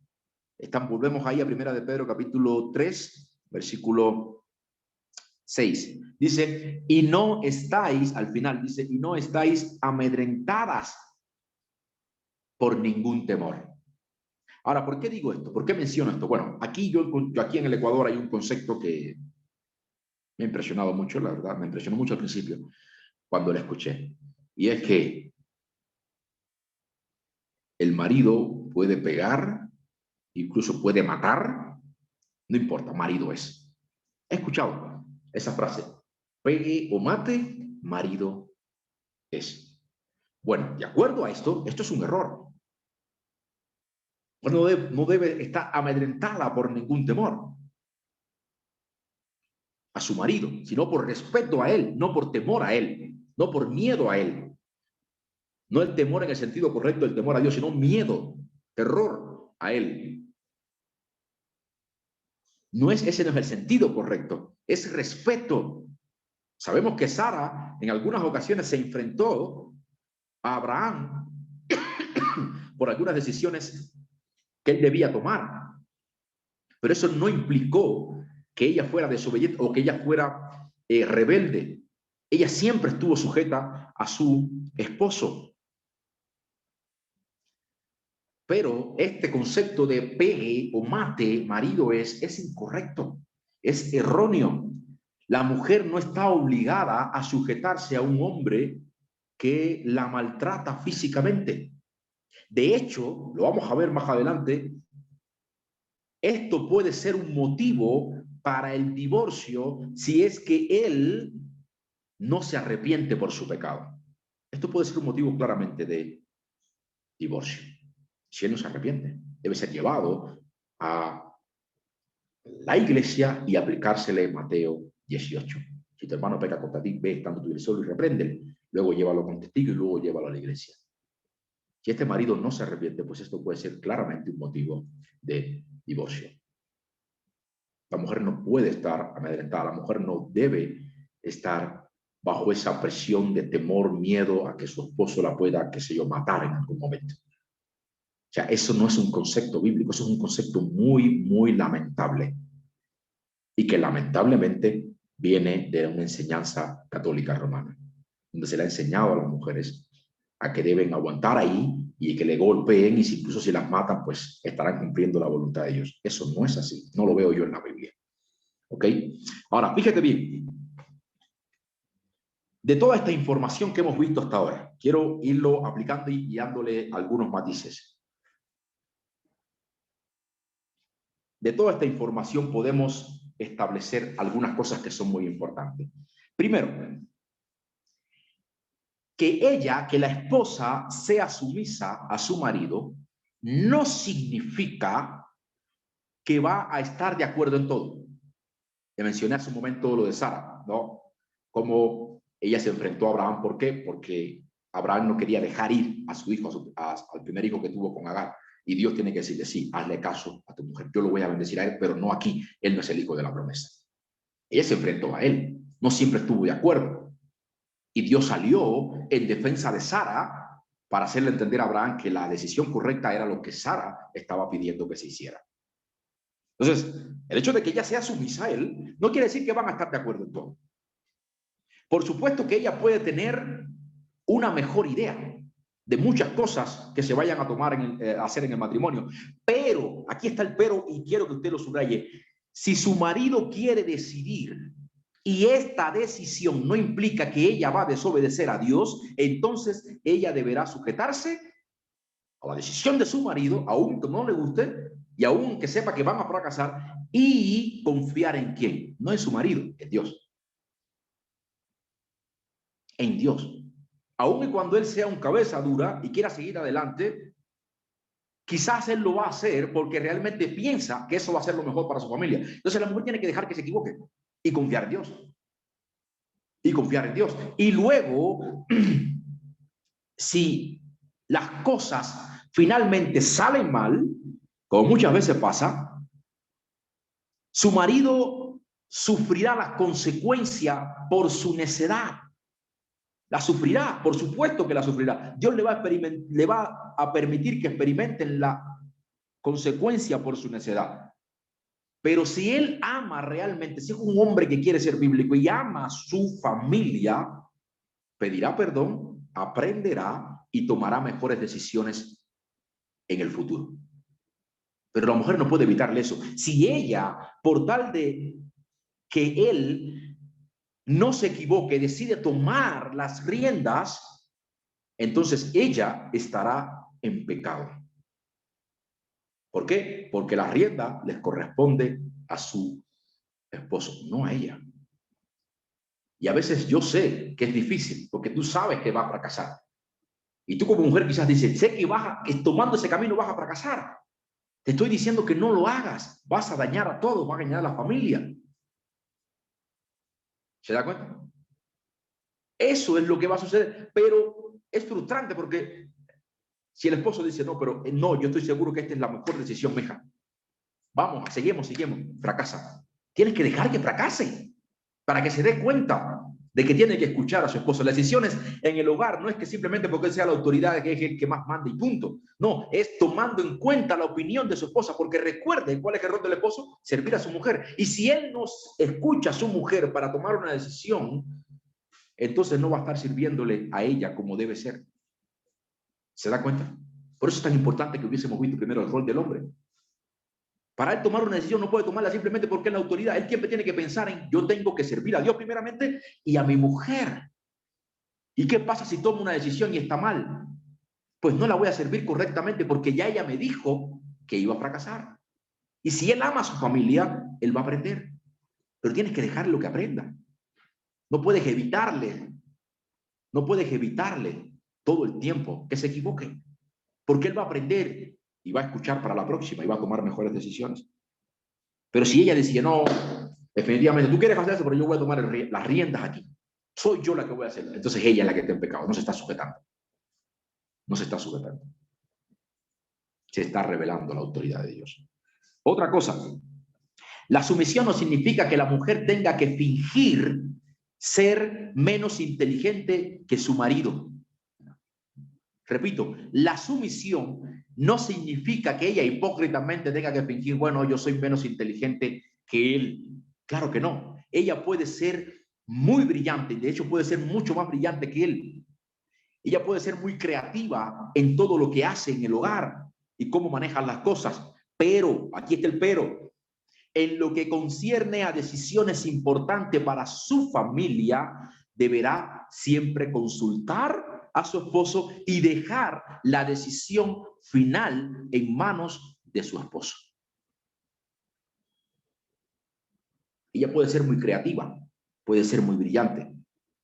Volvemos ahí a Primera de Pedro, capítulo 3, versículo 6. Dice, y no estáis, al final dice, y no estáis amedrentadas por ningún temor. Ahora, ¿por qué digo esto? ¿Por qué menciono esto? Bueno, aquí aquí en el Ecuador hay un concepto que me ha impresionado mucho, la verdad, me impresionó mucho al principio cuando lo escuché. Y es que el marido puede pegar, incluso puede matar, no importa, marido es. He escuchado esa frase, pegue o mate, marido es. Bueno, de acuerdo a esto, esto es un error. No debe estar amedrentada por ningún temor a su marido, sino por respeto a él, no por temor a él, no por miedo a él. No el temor en el sentido correcto, el temor a Dios, sino miedo, terror a él. Ese no es el sentido correcto, es respeto. Sabemos que Sara en algunas ocasiones se enfrentó a Abraham por algunas decisiones que él debía tomar, pero eso no implicó que ella fuera desobediente o que ella fuera rebelde. Ella siempre estuvo sujeta a su esposo. Pero este concepto de pegue o mate marido es incorrecto, es erróneo. La mujer no está obligada a sujetarse a un hombre que la maltrata físicamente. De hecho, lo vamos a ver más adelante, esto puede ser un motivo para el divorcio si es que él no se arrepiente por su pecado. Esto puede ser un motivo claramente de divorcio. Si él no se arrepiente, debe ser llevado a la iglesia y aplicársele Mateo 18. Si tu hermano peca contra ti, ve estando tu solo y repréndele. Luego llévalo con testigo y luego llévalo a la iglesia. Si este marido no se arrepiente, pues esto puede ser claramente un motivo de divorcio. La mujer no puede estar amedrentada, la mujer no debe estar bajo esa presión de temor, miedo a que su esposo la pueda, qué sé yo, matar en algún momento. O sea, eso no es un concepto bíblico, eso es un concepto muy, muy lamentable y que lamentablemente viene de una enseñanza católica romana, donde se le ha enseñado a las mujeres a que deben aguantar ahí y que le golpeen y si incluso si las matan, pues estarán cumpliendo la voluntad de Dios. Eso no es así, no lo veo yo en la Biblia. ¿Ok? Ahora, fíjate bien. De toda esta información que hemos visto hasta ahora, quiero irlo aplicando y dándole algunos matices. De toda esta información podemos establecer algunas cosas que son muy importantes. Primero, que la esposa sea sumisa a su marido no significa que va a estar de acuerdo en todo. Le mencioné hace un momento lo de Sara, ¿no? Cómo ella se enfrentó a Abraham. ¿Por qué? Porque Abraham no quería dejar ir a su hijo, al primer hijo que tuvo con Agar. Y Dios tiene que decirle, sí, hazle caso a tu mujer. Yo lo voy a bendecir a él, pero no aquí. Él no es el hijo de la promesa. Ella se enfrentó a él. No siempre estuvo de acuerdo. Y Dios salió en defensa de Sara para hacerle entender a Abraham que la decisión correcta era lo que Sara estaba pidiendo que se hiciera. Entonces, el hecho de que ella sea sumisa a él no quiere decir que van a estar de acuerdo en todo. Por supuesto que ella puede tener una mejor idea de muchas cosas que se vayan a tomar hacer en el matrimonio, pero aquí está el pero y quiero que usted lo subraye. Si su marido quiere decidir y esta decisión no implica que ella va a desobedecer a Dios, entonces ella deberá sujetarse a la decisión de su marido, aunque no le guste y aunque sepa que van a fracasar, y confiar en quién, no en su marido, en Dios. En Dios. Aun y cuando él sea un cabeza dura y quiera seguir adelante, quizás él lo va a hacer porque realmente piensa que eso va a ser lo mejor para su familia. Entonces la mujer tiene que dejar que se equivoque y confiar en Dios. Y confiar en Dios. Y luego, si las cosas finalmente salen mal, como muchas veces pasa, su marido sufrirá las consecuencias por su necedad. La sufrirá, por supuesto que la sufrirá. Dios le va a permitir que experimenten la consecuencia por su necedad. Pero si él ama realmente, si es un hombre que quiere ser bíblico y ama a su familia, pedirá perdón, aprenderá y tomará mejores decisiones en el futuro. Pero la mujer no puede evitarle eso. Si ella, por tal de que él no se equivoque, decide tomar las riendas, entonces ella estará en pecado. ¿Por qué? Porque la rienda les corresponde a su esposo, no a ella. Y a veces yo sé que es difícil, porque tú sabes que va a fracasar. Y tú como mujer quizás dices, sé que tomando ese camino vas a fracasar. Te estoy diciendo que no lo hagas. Vas a dañar a todos, vas a dañar a la familia. ¿Se da cuenta? Eso es lo que va a suceder. Pero es frustrante porque si el esposo dice, no, pero no, yo estoy seguro que esta es la mejor decisión, mija. Vamos, seguimos, fracasa. Tienes que dejar que fracase para que se dé cuenta de que tiene que escuchar a su esposo. Las decisiones en el hogar no es que simplemente porque él sea la autoridad que es el que más manda y punto. No, es tomando en cuenta la opinión de su esposa, porque recuerde cuál es el rol del esposo, servir a su mujer. Y si él no escucha a su mujer para tomar una decisión, entonces no va a estar sirviéndole a ella como debe ser. ¿Se da cuenta? Por eso es tan importante que hubiésemos visto primero el rol del hombre. Para él tomar una decisión no puede tomarla simplemente porque es la autoridad. Él siempre tiene que pensar en yo tengo que servir a Dios primeramente y a mi mujer. ¿Y qué pasa si tomo una decisión y está mal? Pues no la voy a servir correctamente porque ya ella me dijo que iba a fracasar. Y si él ama a su familia, él va a aprender. Pero tienes que dejarlo que aprenda. No puedes evitarle. No puedes evitarle todo el tiempo que se equivoque. Porque él va a aprender y va a escuchar para la próxima y va a tomar mejores decisiones. Pero si ella decía, no, definitivamente, tú quieres hacer eso, pero yo voy a tomar las riendas aquí. Soy yo la que voy a hacer. Entonces ella es la que está en pecado. No se está sujetando. No se está sujetando. Se está revelando la autoridad de Dios. Otra cosa. La sumisión no significa que la mujer tenga que fingir ser menos inteligente que su marido. Repito, la sumisión no significa que ella hipócritamente tenga que fingir, bueno, yo soy menos inteligente que él. Claro que no. Ella puede ser muy brillante, de hecho puede ser mucho más brillante que él. Ella puede ser muy creativa en todo lo que hace en el hogar y cómo maneja las cosas. Pero, aquí está el pero, en lo que concierne a decisiones importantes para su familia, deberá siempre consultar a su esposo y dejar la decisión final en manos de su esposo. Ella puede ser muy creativa, puede ser muy brillante,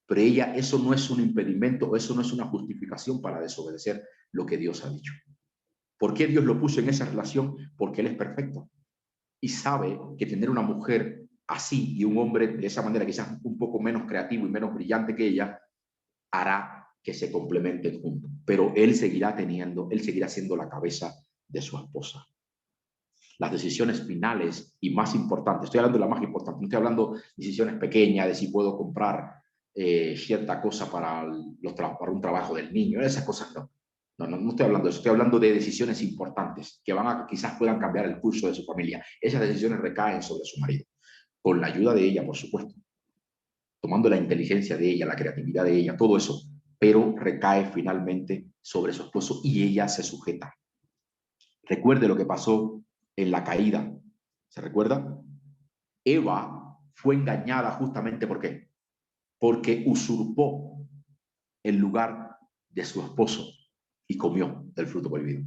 pero ella, eso no es un impedimento, eso no es una justificación para desobedecer lo que Dios ha dicho. ¿Por qué Dios lo puso en esa relación? Porque Él es perfecto y sabe que tener una mujer así y un hombre de esa manera, quizás un poco menos creativo y menos brillante que ella, hará que se complementen juntos. Pero él seguirá siendo la cabeza de su esposa. Las decisiones finales y más importantes, estoy hablando de la más importante, no estoy hablando de decisiones pequeñas, de si puedo comprar cierta cosa para un trabajo del niño, esas cosas no. No estoy hablando de eso, estoy hablando de decisiones importantes que quizás puedan cambiar el curso de su familia. Esas decisiones recaen sobre su marido, con la ayuda de ella, por supuesto, tomando la inteligencia de ella, la creatividad de ella, todo eso, pero recae finalmente sobre su esposo y ella se sujeta. Recuerde lo que pasó en la caída. ¿Se recuerda? Eva fue engañada justamente ¿por qué? Porque usurpó el lugar de su esposo y comió del fruto prohibido.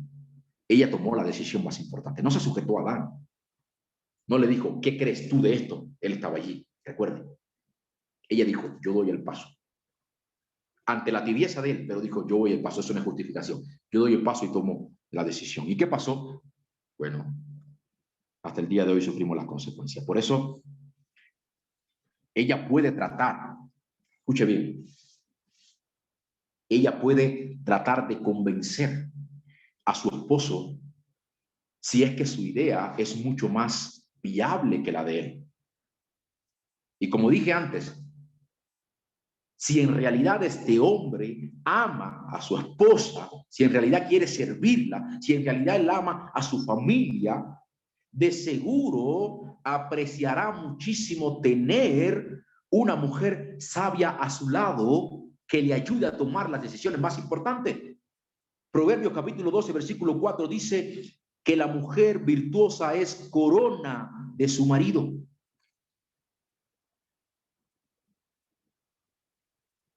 Ella tomó la decisión más importante. No se sujetó a Adán. No le dijo, ¿qué crees tú de esto? Él estaba allí, recuerden. Ella dijo, yo doy el paso. Ante la tibieza de él, pero dijo, yo doy el paso. Eso no es justificación. Yo doy el paso y tomo la decisión. ¿Y qué pasó? Bueno, hasta el día de hoy sufrimos las consecuencias. Por eso, ella puede tratar, escuche bien, ella puede tratar de convencer a su esposo si es que su idea es mucho más viable que la de él. Y como dije antes, si en realidad este hombre ama a su esposa, si en realidad quiere servirla, si en realidad él ama a su familia, de seguro apreciará muchísimo tener una mujer sabia a su lado que le ayude a tomar las decisiones más importantes. Proverbios capítulo 12, versículo 4 dice que la mujer virtuosa es corona de su marido.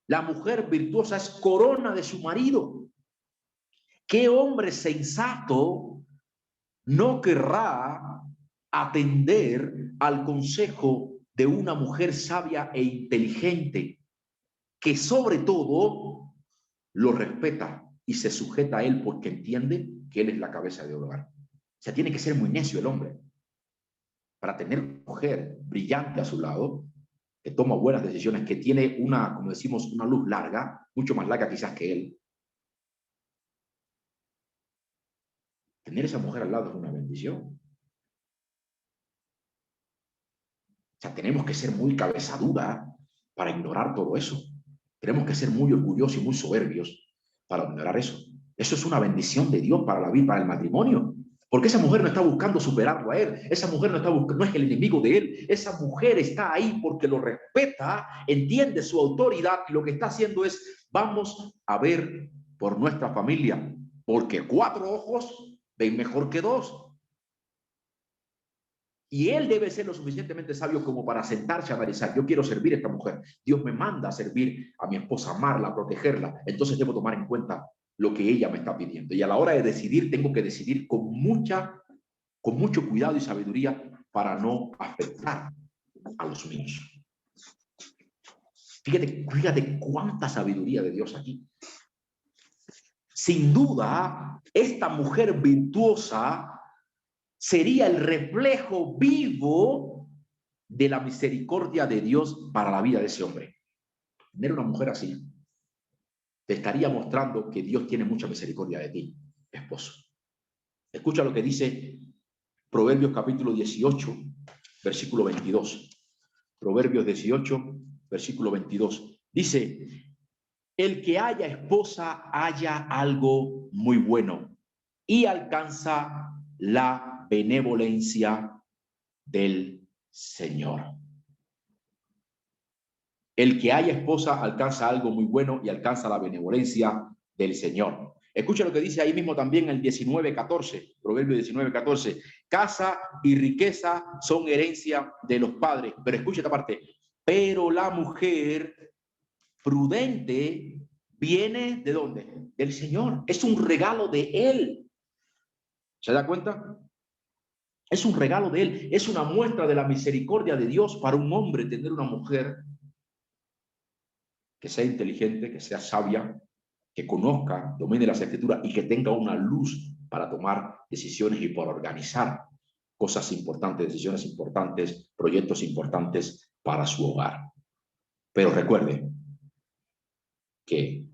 La mujer virtuosa es corona de su marido. ¿Qué hombre sensato no querrá atender al consejo de una mujer sabia e inteligente que sobre todo lo respeta y se sujeta a él porque entiende que él es la cabeza de hogar? O sea, tiene que ser muy necio el hombre para tener una mujer brillante a su lado, que toma buenas decisiones, que tiene una, como decimos, una luz larga, mucho más larga quizás que él. Tener esa mujer al lado es una bendición. O sea, tenemos que ser muy cabeza dura para ignorar todo eso. Tenemos que ser muy orgullosos y muy soberbios para ignorar eso. Eso es una bendición de Dios para la vida, para el matrimonio. Porque esa mujer no está buscando superarlo a él. Esa mujer no está buscando, no es el enemigo de él. Esa mujer está ahí porque lo respeta, entiende su autoridad y lo que está haciendo es, vamos a ver por nuestra familia, porque 4 ojos ven mejor que 2. Y él debe ser lo suficientemente sabio como para sentarse a analizar, yo quiero servir a esta mujer. Dios me manda a servir a mi esposa, amarla, protegerla. Entonces debo tomar en cuenta lo que ella me está pidiendo. Y a la hora de decidir, tengo que decidir con mucho cuidado y sabiduría para no afectar a los míos. Fíjate cuánta sabiduría de Dios aquí. Sin duda, esta mujer virtuosa sería el reflejo vivo de la misericordia de Dios para la vida de ese hombre. Tener una mujer así te estaría mostrando que Dios tiene mucha misericordia de ti, esposo. Escucha lo que dice Proverbios capítulo 18, versículo 22. Proverbios 18, versículo 22. Dice, el que haya esposa haya algo muy bueno y alcanza la benevolencia del Señor. El que haya esposa alcanza algo muy bueno y alcanza la benevolencia del Señor. Escucha lo que dice ahí mismo también el 19:14, Proverbio 19:14. Casa y riqueza son herencia de los padres. Pero escucha esta parte. Pero la mujer prudente viene ¿de dónde? Del Señor. Es un regalo de Él. ¿Se da cuenta? Es un regalo de Él. Es una muestra de la misericordia de Dios para un hombre tener una mujer que sea inteligente, que sea sabia, que conozca, domine las escrituras y que tenga una luz para tomar decisiones y para organizar cosas importantes, decisiones importantes, proyectos importantes para su hogar. Pero recuerde que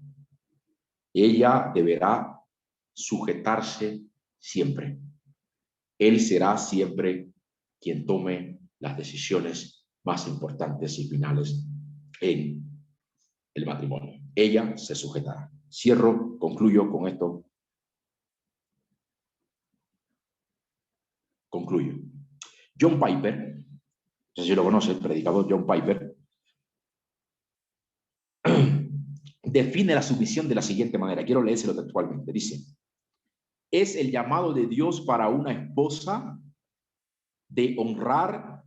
ella deberá sujetarse siempre. Él será siempre quien tome las decisiones más importantes y finales en el matrimonio. Ella se sujetará. Cierro, concluyo con esto. Concluyo. John Piper, no sé si lo conoce, el predicador John Piper, define la sumisión de la siguiente manera. Quiero leérselo textualmente. Dice, es el llamado de Dios para una esposa de honrar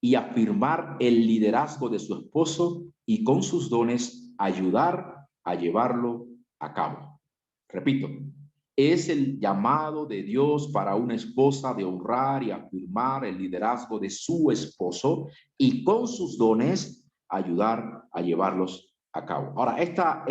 y afirmar el liderazgo de su esposo y con sus dones ayudar a llevarlo a cabo. Repito, es el llamado de Dios para una esposa de honrar y afirmar el liderazgo de su esposo y con sus dones ayudar a llevarlos a cabo. Ahora, esta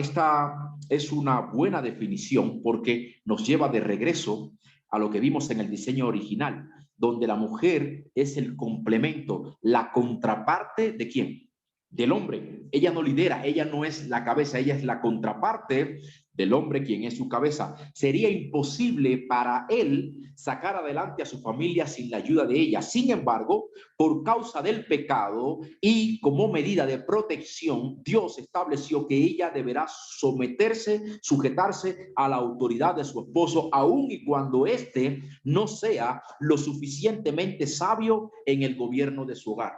es una buena definición porque nos lleva de regreso a lo que vimos en el diseño original, donde la mujer es el complemento, la contraparte ¿de quién? Del hombre. Ella no lidera, ella no es la cabeza, ella es la contraparte del hombre, quien es su cabeza. Sería imposible para él sacar adelante a su familia sin la ayuda de ella. Sin embargo, por causa del pecado y como medida de protección, Dios estableció que ella deberá someterse, sujetarse a la autoridad de su esposo, aun y cuando éste no sea lo suficientemente sabio en el gobierno de su hogar.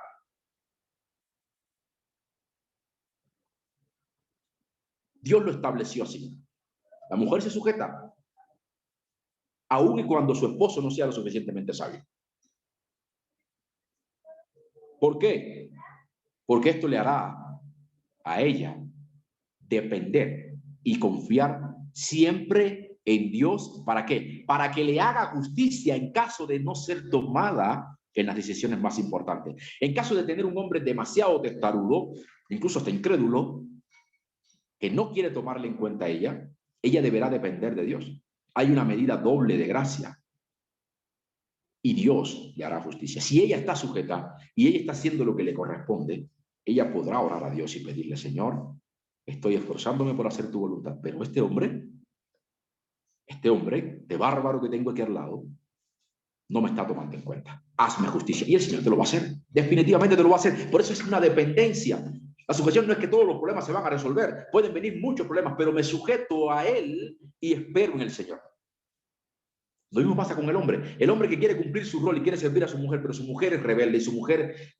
Dios lo estableció así. La mujer se sujeta, aun y cuando su esposo no sea lo suficientemente sabio. ¿Por qué? Porque esto le hará a ella depender y confiar siempre en Dios. ¿Para qué? Para que le haga justicia en caso de no ser tomada en las decisiones más importantes. En caso de tener un hombre demasiado testarudo, incluso hasta incrédulo, que no quiere tomarle en cuenta a ella deberá depender de Dios. Hay una medida doble de gracia y Dios le hará justicia. Si ella está sujeta y ella está haciendo lo que le corresponde, ella podrá orar a Dios y pedirle, Señor, estoy esforzándome por hacer tu voluntad, pero este hombre de bárbaro que tengo aquí al lado, no me está tomando en cuenta. Hazme justicia. Y el Señor te lo va a hacer. Definitivamente te lo va a hacer. Por eso es una dependencia. La sujeción no es que todos los problemas se van a resolver. Pueden venir muchos problemas, pero me sujeto a Él y espero en el Señor. Lo mismo pasa con el hombre. El hombre que quiere cumplir su rol y quiere servir a su mujer, pero su mujer es rebelde y su mujer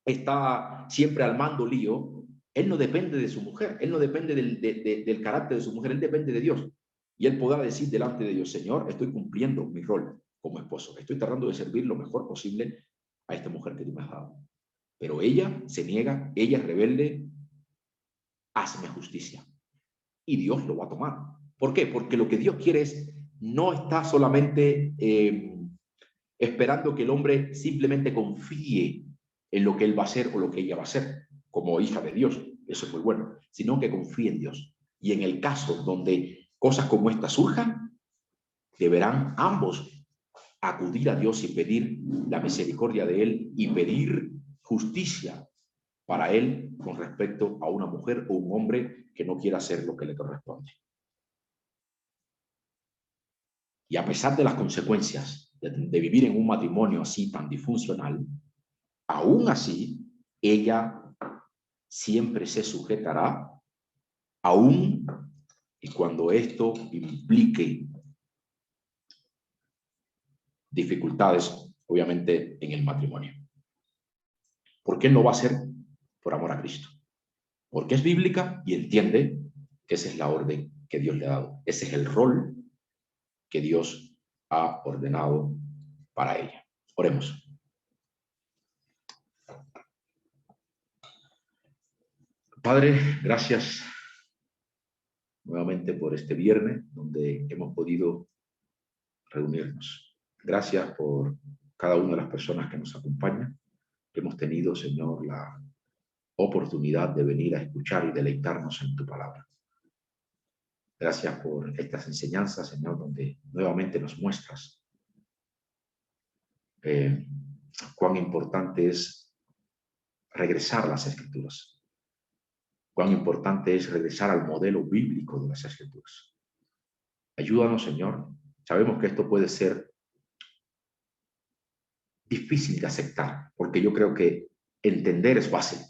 está siempre al mando lío. Él no depende de su mujer, él no depende del carácter de su mujer, él depende de Dios. Y él podrá decir delante de Dios: Señor, estoy cumpliendo mi rol como esposo, estoy tratando de servir lo mejor posible a esta mujer que tú me has dado. Pero ella se niega, ella es rebelde, hazme justicia. Y Dios lo va a tomar. ¿Por qué? Porque lo que Dios quiere es, no está solamente esperando que el hombre simplemente confíe en lo que él va a hacer o lo que ella va a hacer, como hija de Dios, eso es muy bueno, sino que confíe en Dios. Y en el caso donde cosas como esta surjan, deberán ambos acudir a Dios y pedir la misericordia de Él y pedir justicia para Él con respecto a una mujer o un hombre que no quiera hacer lo que le corresponde. Y a pesar de las consecuencias de vivir en un matrimonio así tan disfuncional, aún así, ella siempre se sujetará, aún y cuando esto implique dificultades, obviamente, en el matrimonio. ¿Por qué no va a ser? Por amor a Cristo. Porque es bíblica y entiende que esa es la orden que Dios le ha dado. Ese es el rol que Dios ha ordenado para ella. Oremos. Padre, gracias nuevamente por este viernes donde hemos podido reunirnos. Gracias por cada una de las personas que nos acompañan, que hemos tenido, Señor, la oportunidad de venir a escuchar y deleitarnos en tu palabra. Gracias por estas enseñanzas, Señor, donde nuevamente nos muestras cuán importante es regresar a las Escrituras, cuán importante es regresar al modelo bíblico de las Escrituras. Ayúdanos, Señor. Sabemos que esto puede ser difícil de aceptar, porque yo creo que entender es fácil.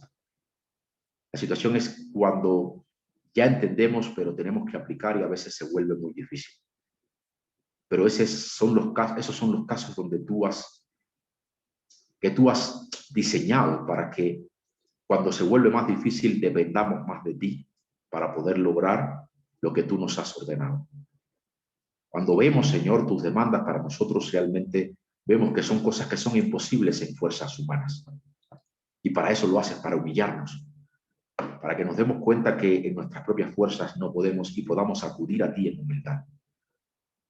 La situación es cuando ya entendemos, pero tenemos que aplicar y a veces se vuelve muy difícil. Pero esos son los casos donde tú has diseñado para que cuando se vuelve más difícil dependamos más de ti para poder lograr lo que tú nos has ordenado. Cuando vemos, Señor, tus demandas para nosotros, realmente vemos que son cosas que son imposibles en fuerzas humanas. Y para eso lo haces, para humillarnos, para que nos demos cuenta que en nuestras propias fuerzas no podemos y podamos acudir a ti en humildad.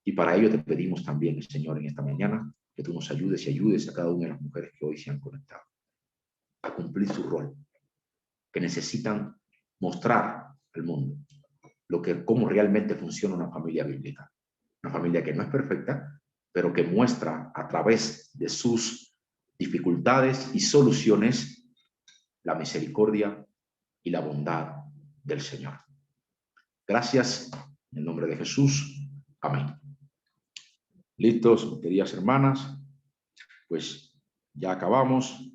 Y para ello te pedimos también, Señor, en esta mañana, que tú nos ayudes y ayudes a cada una de las mujeres que hoy se han conectado a cumplir su rol, que necesitan mostrar al mundo cómo realmente funciona una familia bíblica. Una familia que no es perfecta, pero que muestra a través de sus dificultades y soluciones la misericordia y la bondad del Señor. Gracias, en el nombre de Jesús. Amén. Listos, queridas hermanas, pues ya acabamos.